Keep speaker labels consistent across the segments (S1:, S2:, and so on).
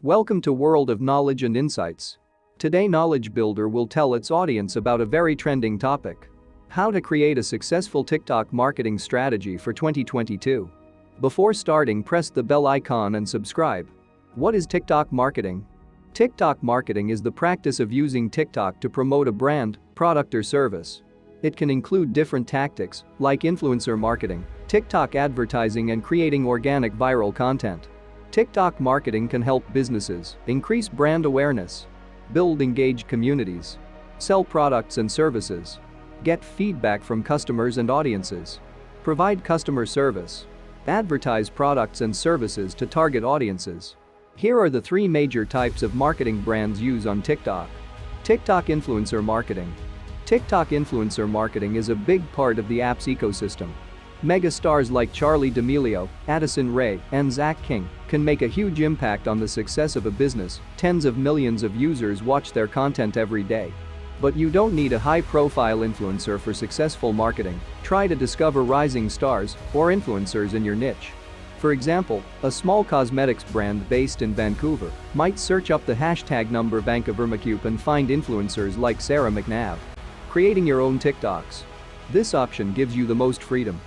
S1: Welcome to World of Knowledge and Insights. Today Knowledge Builder will tell its audience about a very trending topic. How to create a successful TikTok marketing strategy for 2022. Before starting, press the bell icon and subscribe. What is TikTok marketing? TikTok marketing is the practice of using TikTok to promote a brand, product or service. It can include different tactics like influencer marketing, TikTok advertising and creating organic viral content. TikTok marketing can help businesses increase brand awareness, build engaged communities, sell products and services, get feedback from customers and audiences, provide customer service, advertise products and services to target audiences. Here are the three major types of marketing brands use on TikTok. TikTok influencer marketing. TikTok influencer marketing is a big part of the app's ecosystem. Megastars like Charli D'Amelio, Addison Rae, and Zach King can make a huge impact on the success of a business. Tens of millions of users watch their content every day. But you don't need a high-profile influencer for successful marketing. Try to discover rising stars or influencers in your niche. For example, a small cosmetics brand based in Vancouver might search up the hashtag number Vancouvermacup and find influencers like Sarah McNabb. Creating your own TikToks. This option gives you the most freedom.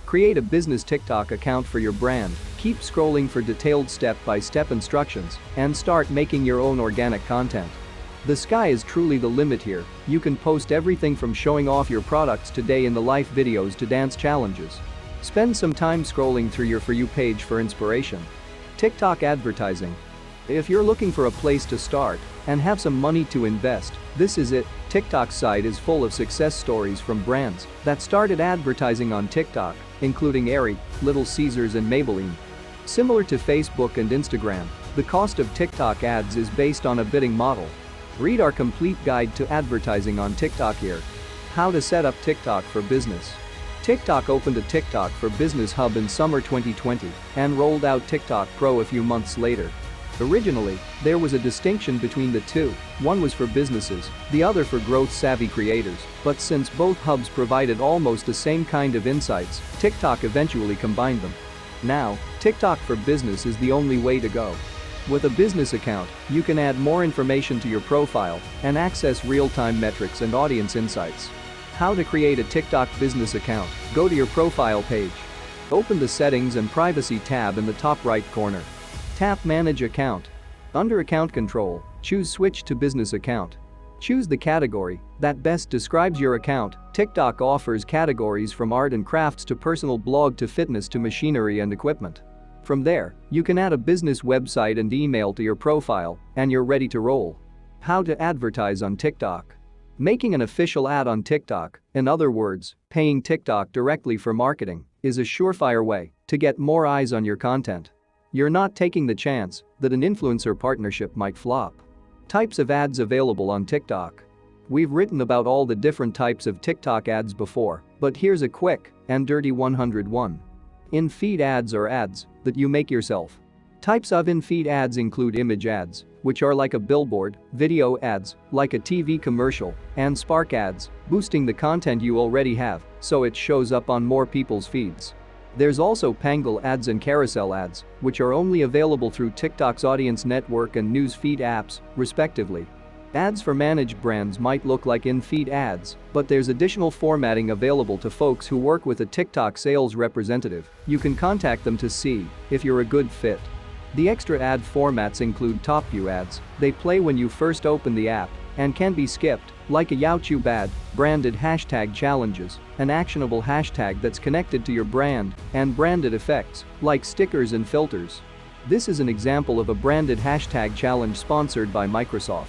S1: Create a business TikTok account for your brand, keep scrolling for detailed step-by-step instructions, and start making your own organic content. The sky is truly the limit here. You can post everything from showing off your products to day-in-the-life videos to dance challenges. Spend some time scrolling through your For You page for inspiration. TikTok advertising. If you're looking for a place to start and have some money to invest, this is it. TikTok's site is full of success stories from brands that started advertising on TikTok, including Aerie, Little Caesars and Maybelline. Similar to Facebook and Instagram, the cost of TikTok ads is based on a bidding model. Read our complete guide to advertising on TikTok here. How to set up TikTok for business. TikTok opened a TikTok for Business hub in summer 2020 and rolled out TikTok Pro a few months later. Originally, there was a distinction between the two. One was for businesses, the other for growth-savvy creators, but since both hubs provided almost the same kind of insights, TikTok eventually combined them. Now, TikTok for Business is the only way to go. With a business account, you can add more information to your profile and access real-time metrics and audience insights. How to create a TikTok business account. Go to your profile page. Open the Settings and Privacy tab in the top right corner. Tap Manage Account. Under Account Control, choose Switch to Business Account. Choose the category that best describes your account. TikTok offers categories from art and crafts to personal blog to fitness to machinery and equipment. From there, you can add a business website and email to your profile, and you're ready to roll. How to advertise on TikTok. Making an official ad on TikTok, in other words, paying TikTok directly for marketing, is a surefire way to get more eyes on your content. You're not taking the chance that an influencer partnership might flop. Types of ads available on TikTok. We've written about all the different types of TikTok ads before, but here's a quick and dirty 101. In-feed ads are ads that you make yourself. Types of in-feed ads include image ads, which are like a billboard, video ads, like a TV commercial, and spark ads, boosting the content you already have so it shows up on more people's feeds. There's also Pangle ads and carousel ads, which are only available through TikTok's audience network and news feed apps, respectively. Ads for managed brands might look like in-feed ads, but there's additional formatting available to folks who work with a TikTok sales representative. You can contact them to see if you're a good fit. The extra ad formats include top view ads. They play when you first open the app and can be skipped, like a YouTube ad, branded hashtag challenges, an actionable hashtag that's connected to your brand, and branded effects, like stickers and filters. This is an example of a branded hashtag challenge sponsored by Microsoft.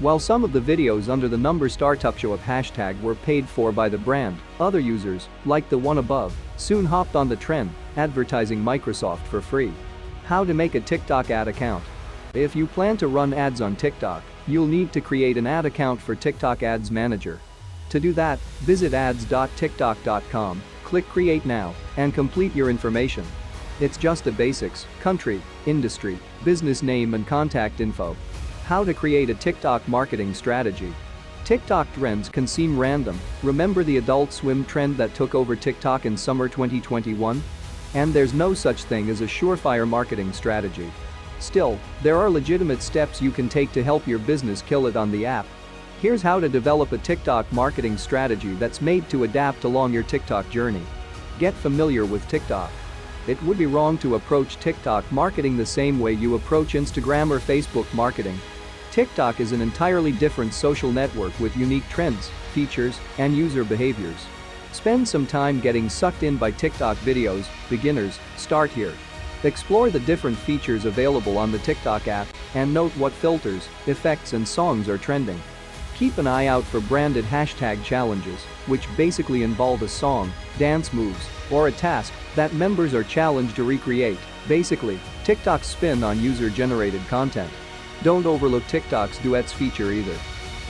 S1: While some of the videos under the number startup show up hashtag were paid for by the brand, other users, like the one above, soon hopped on the trend, advertising Microsoft for free. How to make a TikTok ad account. If you plan to run ads on TikTok, you'll need to create an ad account for TikTok Ads Manager. To do that, visit ads.tiktok.com, click Create Now, and complete your information. It's just the basics: country, industry, business name and contact info. How to create a TikTok marketing strategy. TikTok trends can seem random. Remember the Adult Swim trend that took over TikTok in summer 2021? And there's no such thing as a surefire marketing strategy. Still, there are legitimate steps you can take to help your business kill it on the app. Here's how to develop a TikTok marketing strategy that's made to adapt along your TikTok journey. Get familiar with TikTok. It would be wrong to approach TikTok marketing the same way you approach Instagram or Facebook marketing. TikTok is an entirely different social network with unique trends, features, and user behaviors. Spend some time getting sucked in by TikTok videos. Beginners, start here. Explore the different features available on the TikTok app and note what filters, effects, and songs are trending. Keep an eye out for branded hashtag challenges, which basically involve a song, dance moves, or a task that members are challenged to recreate. Basically, TikTok's spin on user-generated content. Don't overlook TikTok's duets feature either.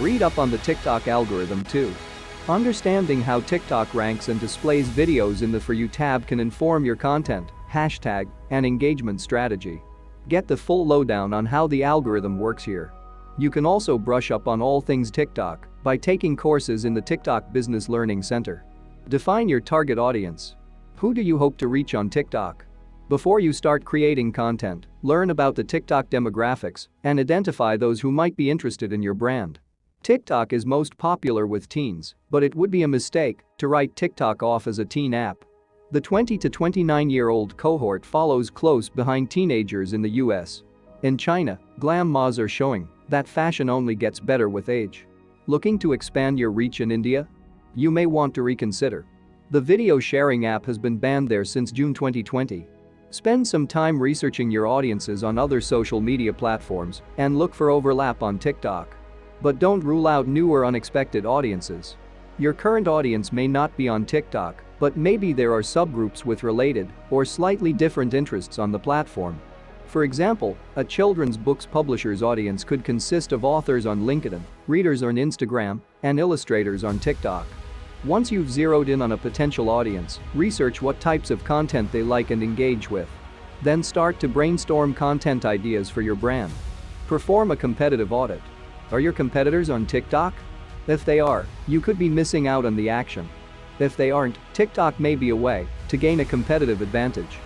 S1: Read up on the TikTok algorithm too. Understanding how TikTok ranks and displays videos in the For You tab can inform your content, hashtag, and engagement strategy. Get the full lowdown on how the algorithm works here. You can also brush up on all things TikTok by taking courses in the TikTok Business Learning Center. Define your target audience. Who do you hope to reach on TikTok? Before you start creating content, learn about the TikTok demographics and identify those who might be interested in your brand. TikTok is most popular with teens, but it would be a mistake to write TikTok off as a teen app. The 20 to 29-year-old cohort follows close behind teenagers in the US. In China, glam-mas are showing that fashion only gets better with age. Looking to expand your reach in India? You may want to reconsider. The video sharing app has been banned there since June 2020. Spend some time researching your audiences on other social media platforms and look for overlap on TikTok. But don't rule out new or unexpected audiences. Your current audience may not be on TikTok, but maybe there are subgroups with related or slightly different interests on the platform. For example, a children's books publisher's audience could consist of authors on LinkedIn, readers on Instagram, and illustrators on TikTok. Once you've zeroed in on a potential audience, research what types of content they like and engage with. Then start to brainstorm content ideas for your brand. Perform a competitive audit. Are your competitors on TikTok? If they are, you could be missing out on the action. If they aren't, TikTok may be a way to gain a competitive advantage.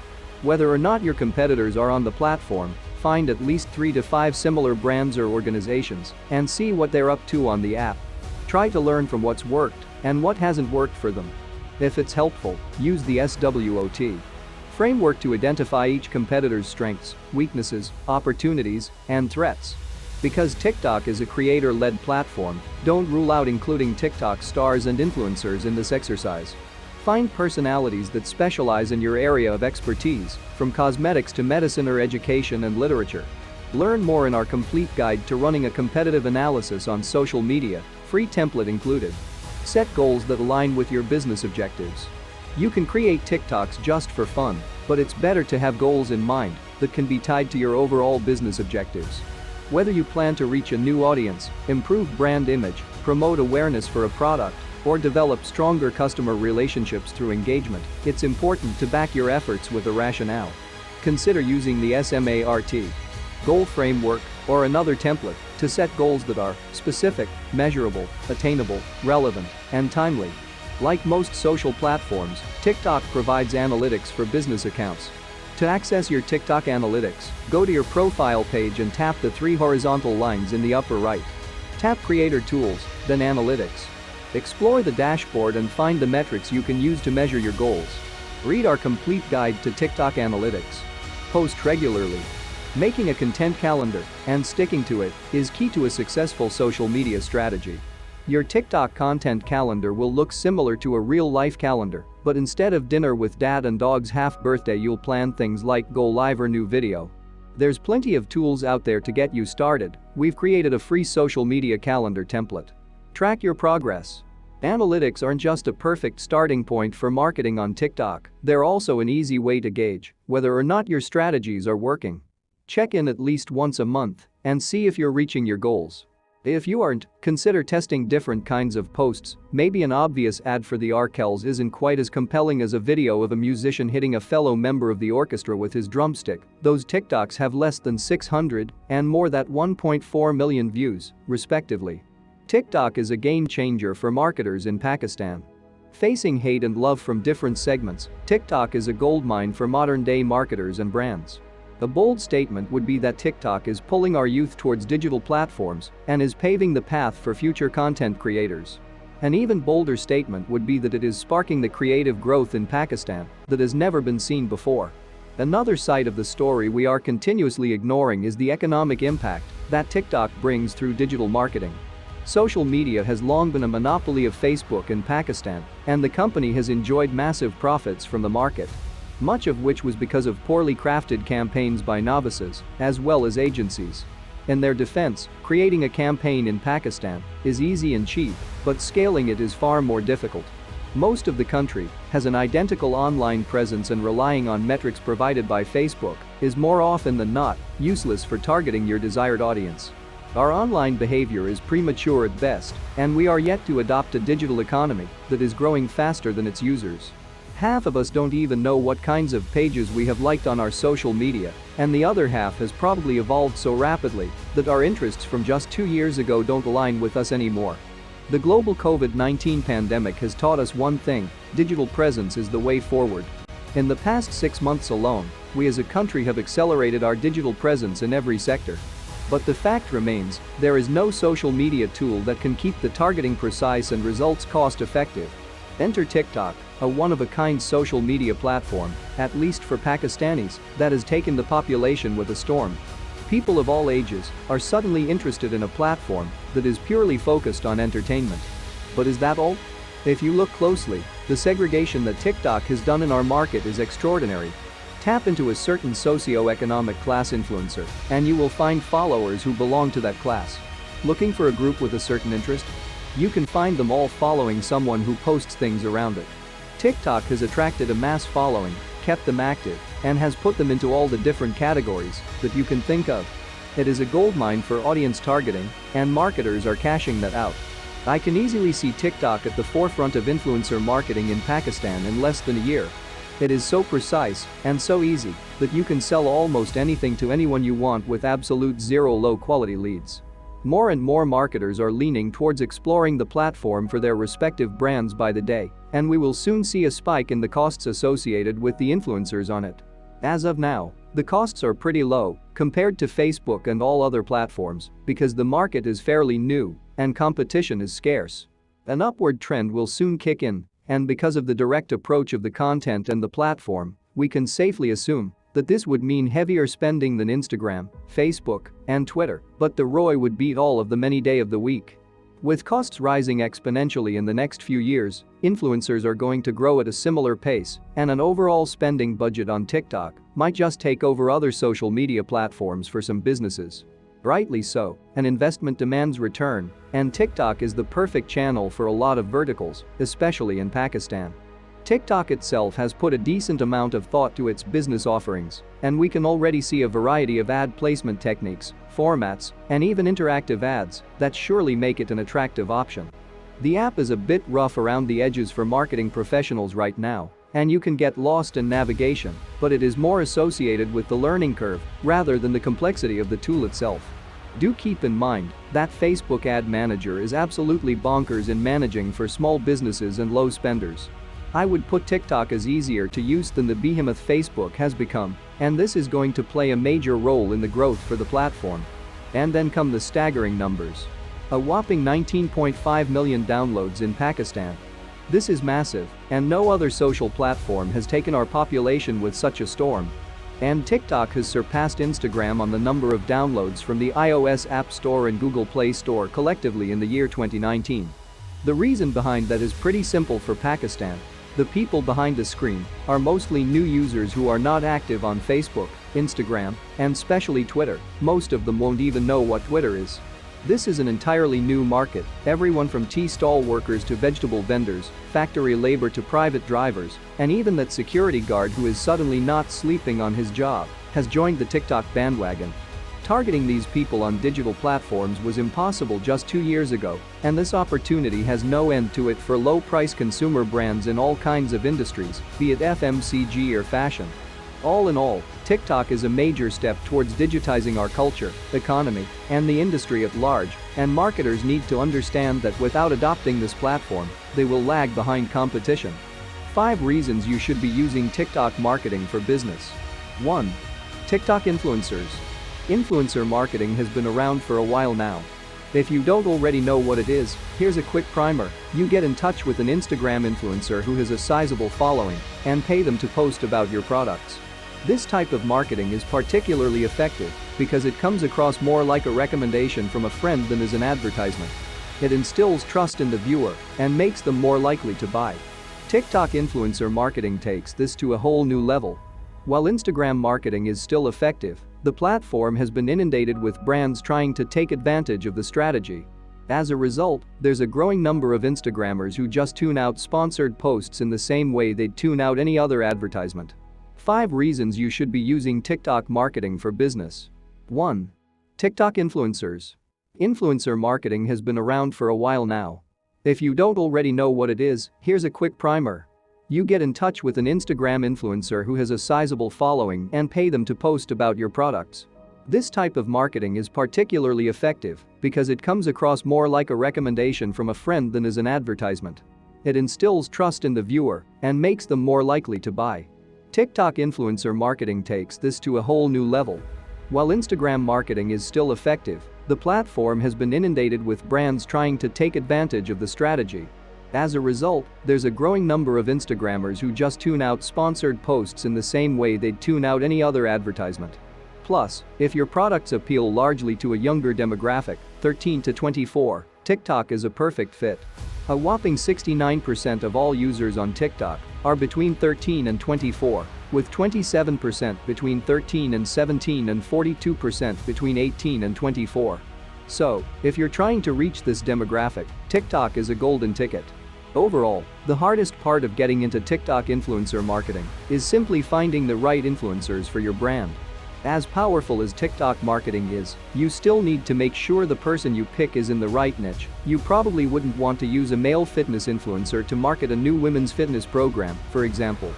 S1: Whether or not your competitors are on the platform, find at least 3 to 5 similar brands or organizations and see what they're up to on the app. Try to learn from what's worked and what hasn't worked for them. If it's helpful, use the SWOT framework to identify each competitor's strengths, weaknesses, opportunities, and threats. Because TikTok is a creator-led platform, don't rule out including TikTok stars and influencers in this exercise. Find personalities that specialize in your area of expertise, from cosmetics to medicine or education and literature. Learn more in our complete guide to running a competitive analysis on social media, free template included. Set goals that align with your business objectives. You can create TikToks just for fun, but it's better to have goals in mind that can be tied to your overall business objectives. Whether you plan to reach a new audience, improve brand image, promote awareness for a product, or develop stronger customer relationships through engagement, it's important to back your efforts with a rationale. Consider using the SMART goal framework or another template to set goals that are specific, measurable, attainable, relevant, and timely. Like most social platforms, TikTok provides analytics for business accounts. To access your TikTok analytics, go to your profile page and tap the 3 horizontal lines in the upper right. Tap Creator Tools, then Analytics. Explore the dashboard and find the metrics you can use to measure your goals. Read our complete guide to TikTok analytics. Post regularly. Making a content calendar and sticking to it is key to a successful social media strategy. Your TikTok content calendar will look similar to a real-life calendar, but instead of dinner with dad and dog's half-birthday, you'll plan things like go live or new video. There's plenty of tools out there to get you started. We've created a free social media calendar template. Track your progress. Analytics aren't just a perfect starting point for marketing on TikTok, they're also an easy way to gauge whether or not your strategies are working. Check in at least once a month and see if you're reaching your goals. If you aren't, consider testing different kinds of posts. Maybe an obvious ad for the Arkells isn't quite as compelling as a video of a musician hitting a fellow member of the orchestra with his drumstick. Those TikToks have less than 600 and more than 1.4 million views, respectively. TikTok is a game changer for marketers in Pakistan. Facing hate and love from different segments, TikTok is a goldmine for modern-day marketers and brands. A bold statement would be that TikTok is pulling our youth towards digital platforms and is paving the path for future content creators. An even bolder statement would be that it is sparking the creative growth in Pakistan that has never been seen before. Another side of the story we are continuously ignoring is the economic impact that TikTok brings through digital marketing. Social media has long been a monopoly of Facebook in Pakistan, and the company has enjoyed massive profits from the market. Much of which was because of poorly crafted campaigns by novices, as well as agencies. In their defense, creating a campaign in Pakistan is easy and cheap, but scaling it is far more difficult. Most of the country has an identical online presence, and relying on metrics provided by Facebook is more often than not useless for targeting your desired audience. Our online behavior is premature at best, and we are yet to adopt a digital economy that is growing faster than its users. Half of us don't even know what kinds of pages we have liked on our social media, and the other half has probably evolved so rapidly that our interests from just 2 years ago don't align with us anymore. The global COVID-19 pandemic has taught us one thing: digital presence is the way forward. In the past 6 months alone, we as a country have accelerated our digital presence in every sector. But the fact remains, there is no social media tool that can keep the targeting precise and results cost-effective. Enter TikTok, a one-of-a-kind social media platform, at least for Pakistanis, that has taken the population with a storm. People of all ages are suddenly interested in a platform that is purely focused on entertainment. But is that all? If you look closely, the segregation that TikTok has done in our market is extraordinary. Tap into a certain socio-economic class influencer, and you will find followers who belong to that class. Looking for a group with a certain interest? You can find them all following someone who posts things around it. TikTok has attracted a mass following, kept them active, and has put them into all the different categories that you can think of. It is a goldmine for audience targeting, and marketers are cashing that out. I can easily see TikTok at the forefront of influencer marketing in Pakistan in less than a year. It is so precise and so easy that you can sell almost anything to anyone you want with absolute zero low-quality leads. More and more marketers are leaning towards exploring the platform for their respective brands by the day, and we will soon see a spike in the costs associated with the influencers on it. As of now, the costs are pretty low compared to Facebook and all other platforms because the market is fairly new and competition is scarce. An upward trend will soon kick in, and because of the direct approach of the content and the platform, we can safely assume that this would mean heavier spending than Instagram, Facebook, and Twitter, but the ROI would beat all of them any day of the week. With costs rising exponentially in the next few years, influencers are going to grow at a similar pace, and an overall spending budget on TikTok might just take over other social media platforms for some businesses. Rightly so, an investment demands return, and TikTok is the perfect channel for a lot of verticals, especially in Pakistan. TikTok itself has put a decent amount of thought to its business offerings, and we can already see a variety of ad placement techniques, formats, and even interactive ads that surely make it an attractive option. The app is a bit rough around the edges for marketing professionals right now, and you can get lost in navigation, but it is more associated with the learning curve rather than the complexity of the tool itself. Do keep in mind that Facebook Ad Manager is absolutely bonkers in managing for small businesses and low spenders. I would put TikTok as easier to use than the behemoth Facebook has become, and this is going to play a major role in the growth for the platform. And then come the staggering numbers. A whopping 19.5 million downloads in Pakistan. This is massive, and no other social platform has taken our population with such a storm. And TikTok has surpassed Instagram on the number of downloads from the iOS App Store and Google Play Store collectively in the year 2019. The reason behind that is pretty simple for Pakistan. The people behind the screen are mostly new users who are not active on Facebook, Instagram, and especially Twitter. Most of them won't even know what Twitter is. This is an entirely new market, everyone from tea stall workers to vegetable vendors, factory labor to private drivers, and even that security guard who is suddenly not sleeping on his job has joined the TikTok bandwagon. Targeting these people on digital platforms was impossible just 2 years ago, and this opportunity has no end to it for low-price consumer brands in all kinds of industries, be it FMCG or fashion. All in all, TikTok is a major step towards digitizing our culture, economy, and the industry at large, and marketers need to understand that without adopting this platform, they will lag behind competition. 5 reasons you should be using TikTok marketing for business. 1. TikTok influencers. Influencer marketing has been around for a while now. If you don't already know what it is, here's a quick primer. You get in touch with an Instagram influencer who has a sizable following and pay them to post about your products. This type of marketing is particularly effective because it comes across more like a recommendation from a friend than as an advertisement. It instills trust in the viewer and makes them more likely to buy. TikTok influencer marketing takes this to a whole new level. While Instagram marketing is still effective, the platform has been inundated with brands trying to take advantage of the strategy. As a result, there's a growing number of Instagrammers who just tune out sponsored posts in the same way they'd tune out any other advertisement. 5 reasons you should be using TikTok marketing for business. 1. TikTok influencers. Influencer marketing has been around for a while now. If you don't already know what it is, here's a quick primer. You get in touch with an Instagram influencer who has a sizable following and pay them to post about your products. This type of marketing is particularly effective because it comes across more like a recommendation from a friend than as an advertisement. It instills trust in the viewer and makes them more likely to buy. TikTok influencer marketing takes this to a whole new level. While Instagram marketing is still effective, the platform has been inundated with brands trying to take advantage of the strategy. As a result, there's a growing number of Instagrammers who just tune out sponsored posts in the same way they'd tune out any other advertisement. Plus, if your products appeal largely to a younger demographic, 13 to 24, TikTok is a perfect fit. A whopping 69% of all users on TikTok are between 13 and 24, with 27% between 13 and 17 and 42% between 18 and 24. So, if you're trying to reach this demographic, TikTok is a golden ticket. Overall, the hardest part of getting into TikTok influencer marketing is simply finding the right influencers for your brand. As powerful as TikTok marketing is, you still need to make sure the person you pick is in the right niche. You probably wouldn't want to use a male fitness influencer to market a new women's fitness program, for example.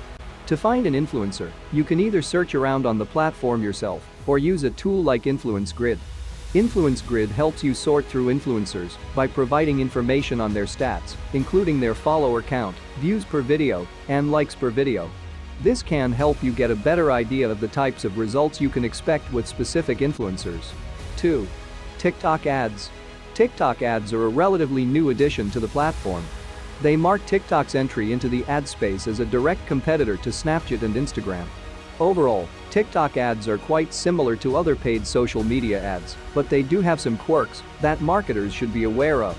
S1: To find an influencer, you can either search around on the platform yourself or use a tool like Influence Grid. Influence Grid helps you sort through influencers by providing information on their stats, including their follower count, views per video, and likes per video. This can help you get a better idea of the types of results you can expect with specific influencers. 2. TikTok ads. TikTok ads are a relatively new addition to the platform. They mark TikTok's entry into the ad space as a direct competitor to Snapchat and Instagram. Overall, TikTok ads are quite similar to other paid social media ads, but they do have some quirks that marketers should be aware of.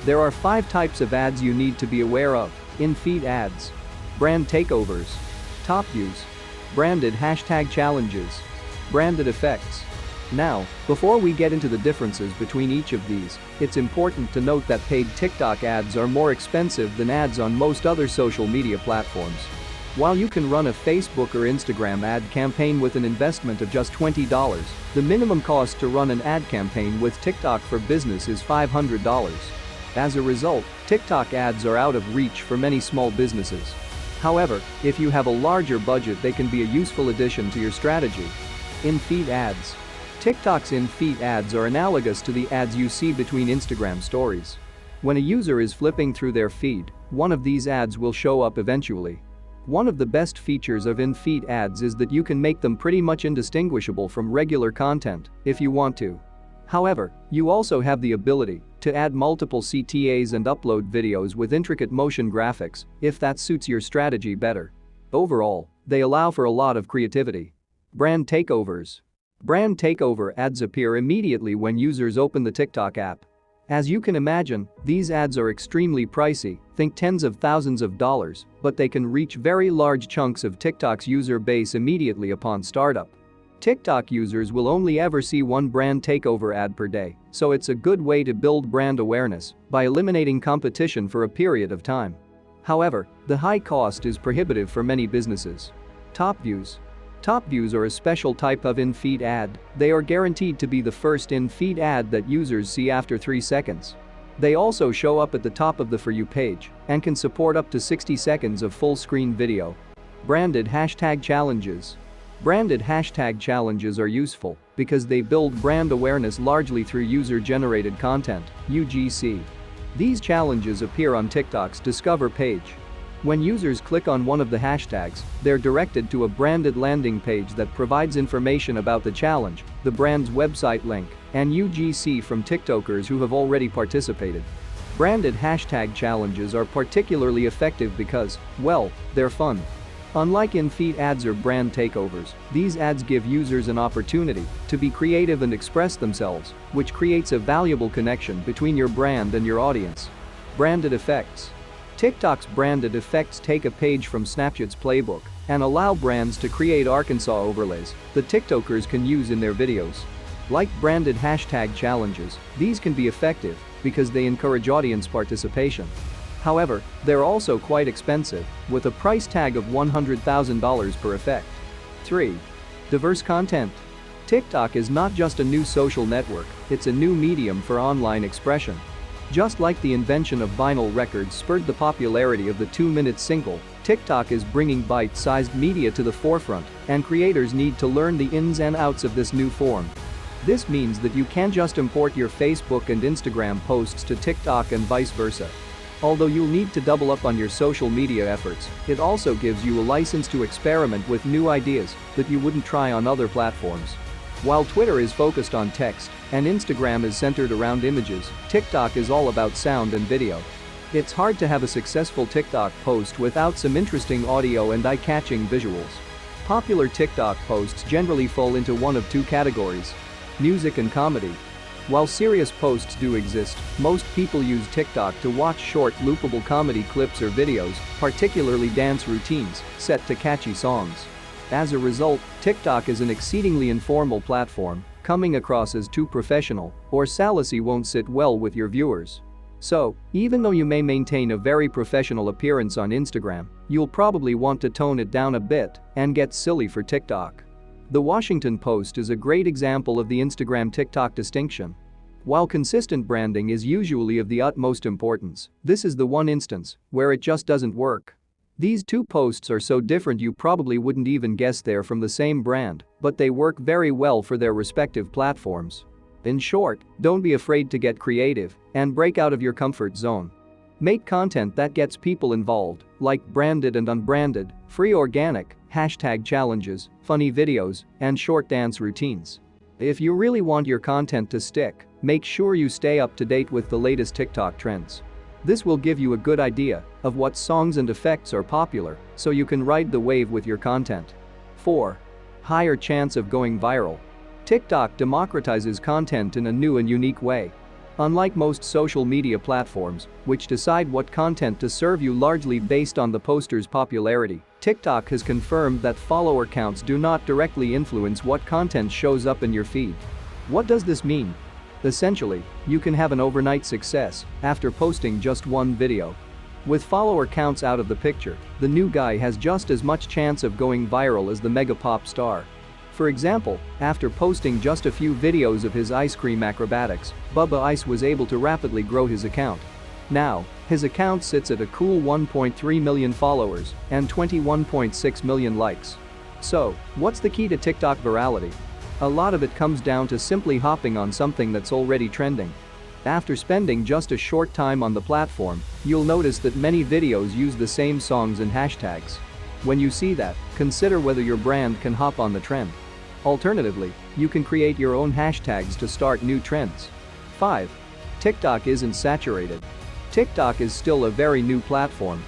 S1: There are 5 types of ads you need to be aware of. In-feed ads. Brand takeovers. Top views. Branded hashtag challenges. Branded effects. Now, before we get into the differences between each of these, it's important to note that paid TikTok ads are more expensive than ads on most other social media platforms. While you can run a Facebook or Instagram ad campaign with an investment of just $20, the minimum cost to run an ad campaign with TikTok for Business is $500. As a result, TikTok ads are out of reach for many small businesses. However, if you have a larger budget, they can be a useful addition to your strategy. In-feed ads. TikTok's in-feed ads are analogous to the ads you see between Instagram stories. When a user is flipping through their feed, one of these ads will show up eventually. One of the best features of in-feed ads is that you can make them pretty much indistinguishable from regular content, if you want to. However, you also have the ability to add multiple CTAs and upload videos with intricate motion graphics, if that suits your strategy better. Overall, they allow for a lot of creativity. Brand takeovers. Brand takeover ads appear immediately when users open the TikTok app. As you can imagine, these ads are extremely pricey, think tens of thousands of dollars, but they can reach very large chunks of TikTok's user base immediately upon startup. TikTok users will only ever see one brand takeover ad per day, so it's a good way to build brand awareness by eliminating competition for a period of time. However, the high cost is prohibitive for many businesses. Top views. Top views are a special type of in-feed ad. They are guaranteed to be the first in-feed ad that users see after 3 seconds. They also show up at the top of the For You page and can support up to 60 seconds of full-screen video. Branded hashtag challenges. Branded hashtag challenges are useful because they build brand awareness largely through user-generated content, UGC. These challenges appear on TikTok's Discover page. When users click on one of the hashtags, they're directed to a branded landing page that provides information about the challenge, the brand's website link, and UGC from TikTokers who have already participated. Branded hashtag challenges are particularly effective because, well, they're fun. Unlike in-feed ads or brand takeovers, these ads give users an opportunity to be creative and express themselves, which creates a valuable connection between your brand and your audience. Branded effects. TikTok's branded effects take a page from Snapchat's playbook and allow brands to create Arkansas overlays that TikTokers can use in their videos. Like branded hashtag challenges, these can be effective because they encourage audience participation. However, they're also quite expensive, with a price tag of $100,000 per effect. 3. Diverse content. TikTok is not just a new social network, it's a new medium for online expression. Just like the invention of vinyl records spurred the popularity of the 2-minute single, TikTok is bringing bite-sized media to the forefront, and creators need to learn the ins and outs of this new form. This means that you can't just import your Facebook and Instagram posts to TikTok and vice versa. Although you'll need to double up on your social media efforts, it also gives you a license to experiment with new ideas that you wouldn't try on other platforms. While Twitter is focused on text and Instagram is centered around images, TikTok is all about sound and video. It's hard to have a successful TikTok post without some interesting audio and eye-catching visuals. Popular TikTok posts generally fall into one of two categories: music and comedy. While serious posts do exist, most people use TikTok to watch short, loopable comedy clips or videos, particularly dance routines, set to catchy songs. As a result, TikTok is an exceedingly informal platform, coming across as too professional, or salacy won't sit well with your viewers. So, even though you may maintain a very professional appearance on Instagram, you'll probably want to tone it down a bit and get silly for TikTok. The Washington Post is a great example of the Instagram-TikTok distinction. While consistent branding is usually of the utmost importance, this is the one instance where it just doesn't work. These two posts are so different you probably wouldn't even guess they're from the same brand, but they work very well for their respective platforms. In short, don't be afraid to get creative and break out of your comfort zone. Make content that gets people involved, like branded and unbranded, free organic, hashtag challenges, funny videos, and short dance routines. If you really want your content to stick, make sure you stay up to date with the latest TikTok trends. This will give you a good idea of what songs and effects are popular, so you can ride the wave with your content. 4. Higher chance of going viral. TikTok democratizes content in a new and unique way. Unlike most social media platforms, which decide what content to serve you largely based on the poster's popularity, TikTok has confirmed that follower counts do not directly influence what content shows up in your feed. What does this mean? Essentially, you can have an overnight success after posting just one video. With follower counts out of the picture, the new guy has just as much chance of going viral as the mega pop star. For example, after posting just a few videos of his ice cream acrobatics, Bubba Ice was able to rapidly grow his account. Now, his account sits at a cool 1.3 million followers and 21.6 million likes. So, what's the key to TikTok virality? A lot of it comes down to simply hopping on something that's already trending. After spending just a short time on the platform, you'll notice that many videos use the same songs and hashtags. When you see that, consider whether your brand can hop on the trend. Alternatively, you can create your own hashtags to start new trends. 5. TikTok isn't saturated. TikTok is still a very new platform.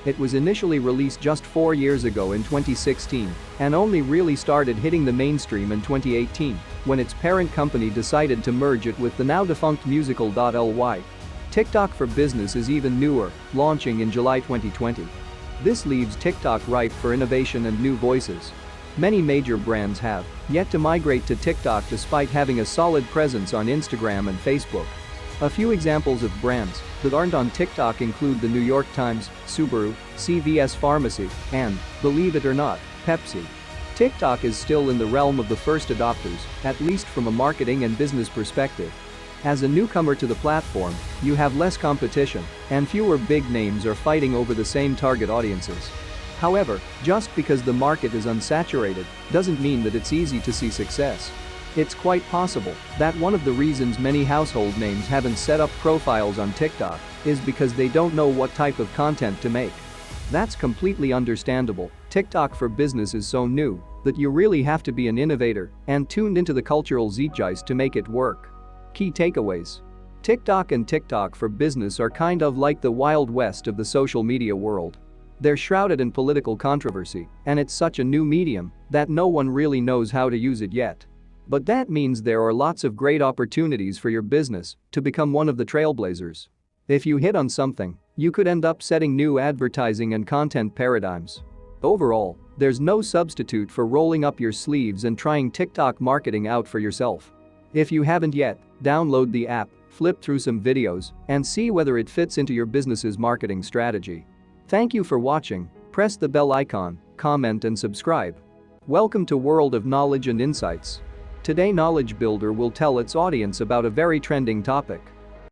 S1: It was initially released just 4 years ago in 2016 and only really started hitting the mainstream in 2018 when its parent company decided to merge it with the now defunct Musical.ly. TikTok for Business is even newer, launching in July 2020. This leaves TikTok ripe for innovation and new voices. Many major brands have yet to migrate to TikTok despite having a solid presence on Instagram and Facebook. A few examples of brands that aren't on TikTok include the New York Times, Subaru, CVS Pharmacy, and, believe it or not, Pepsi. TikTok is still in the realm of the first adopters, at least from a marketing and business perspective. As a newcomer to the platform, you have less competition, and fewer big names are fighting over the same target audiences. However, just because the market is unsaturated doesn't mean that it's easy to see success. It's quite possible that one of the reasons many household names haven't set up profiles on TikTok is because they don't know what type of content to make. That's completely understandable. TikTok for business is so new that you really have to be an innovator and tuned into the cultural zeitgeist to make it work. Key takeaways. TikTok and TikTok for business are kind of like the Wild West of the social media world. They're shrouded in political controversy, and it's such a new medium that no one really knows how to use it yet. But that means there are lots of great opportunities for your business to become one of the trailblazers. If you hit on something, you could end up setting new advertising and content paradigms. Overall, there's no substitute for rolling up your sleeves and trying TikTok marketing out for yourself. If you haven't yet, download the app, flip through some videos, and see whether it fits into your business's marketing strategy. Thank you for watching. Press the bell icon, comment and subscribe. Welcome to World of Knowledge and Insights. Today Knowledge Builder will tell its audience about a very trending topic.